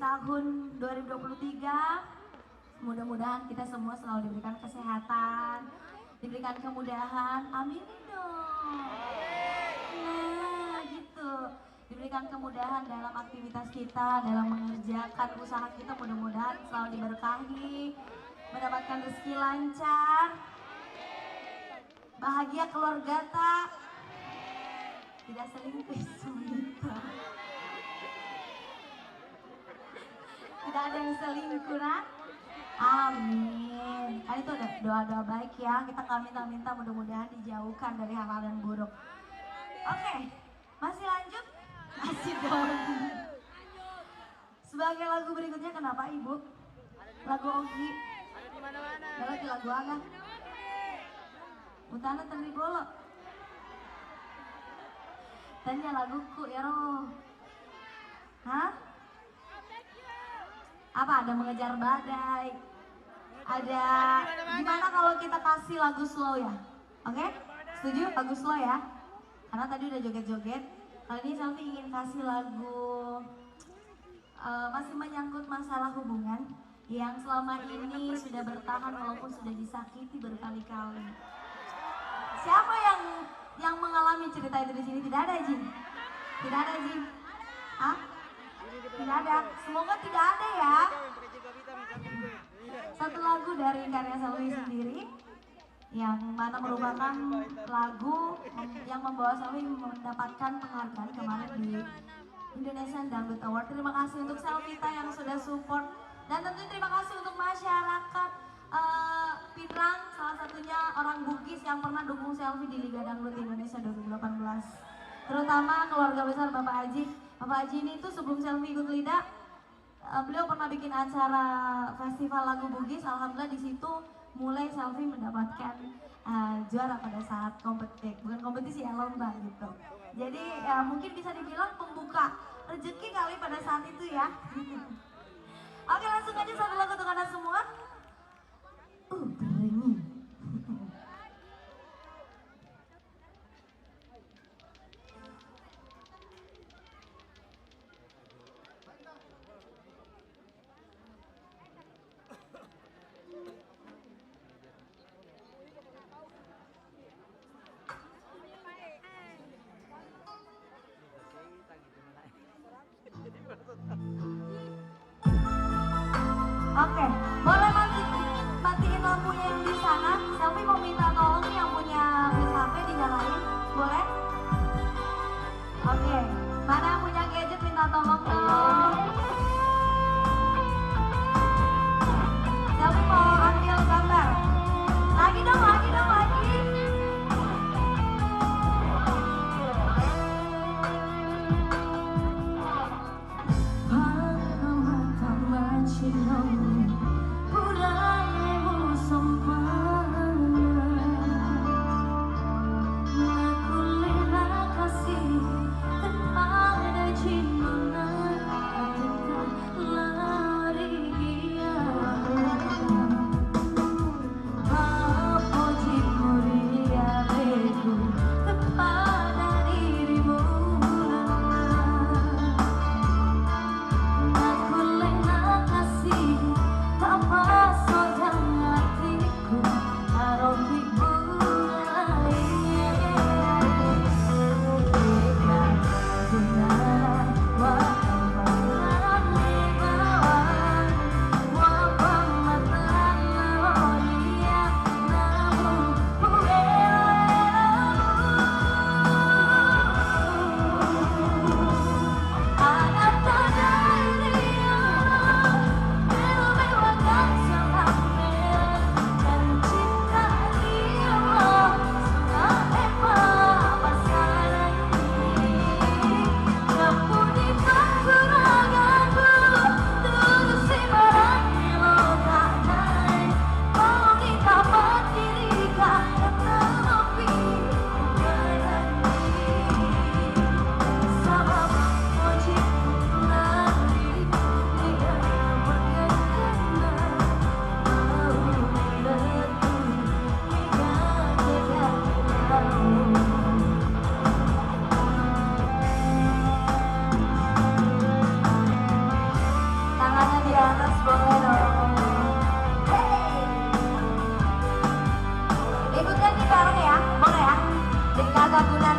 tahun 2023. Mudah-mudahan kita semua selalu diberikan kesehatan, diberikan kemudahan, amin dong. Nah gitu, diberikan kemudahan dalam aktivitas kita, dalam mengerjakan usaha kita, mudah-mudahan selalu diberkahi, mendapatkan rezeki lancar, bahagia keluarga tak, tidak selingkuh semuanya. Tidak ada yang selingkuh, nah? Amin. Kan itu udah doa-doa baik ya. Kita minta-minta mudah-mudahan dijauhkan dari hal-hal yang buruk. Oke, masih lanjut? Masih dong. Sebagai lagu berikutnya kenapa Ibu? Lagu Ogi. Ada di mana-mana. Ada lagu apa? Utana Tengri Bolo. Tanya laguku ya roh. Hah? Apa ada mengejar badai? Ada gimana kalau kita kasih lagu slow ya? Oke? Setuju lagu slow ya? Karena tadi udah joget-joget. Kali ini Selvi ingin kasih lagu masih menyangkut masalah hubungan yang selama ini sudah bertahan walaupun sudah disakiti berkali-kali. Siapa yang mengalami cerita itu di sini? Tidak ada, Jin? Tidak ada, Jin? Hah? Tidak ada. Semoga tidak ada ya. Satu lagu dari karya Selvi sendiri yang mana merupakan lagu yang membawa Selvi mendapatkan penghargaan kemarin di Indonesian Dangdut Award. Terima kasih untuk Selvita yang sudah support, dan tentunya terima kasih untuk masyarakat Pinrang, salah satunya orang Bugis yang pernah dukung Selvi di Liga Dangdut Indonesia 2018. Terutama keluarga besar Bapak Haji. Bapak Haji ini tuh sebelum Selvi ikut Lida, beliau pernah bikin acara festival lagu Bugis. Alhamdulillah di situ mulai Selvi mendapatkan juara pada saat bukan kompetisi ya, lomba gitu. Jadi mungkin bisa dibilang pembuka rezeki kali pada saat itu ya. Oke, langsung aja satu lagu untuk Anda semua. Keren. Oke, boleh matiin lampunya yang di sana. Selvi mau minta tolong nih yang punya HP dinyalain, boleh? Oke, mana yang punya gadget minta tolong dong. Selvi mau ambil gambar. Lagi dong, lagi dong, lagi. panas boleh dong. Hey. Ikut nyanyi bareng ya, boleh ya? Di kagak guna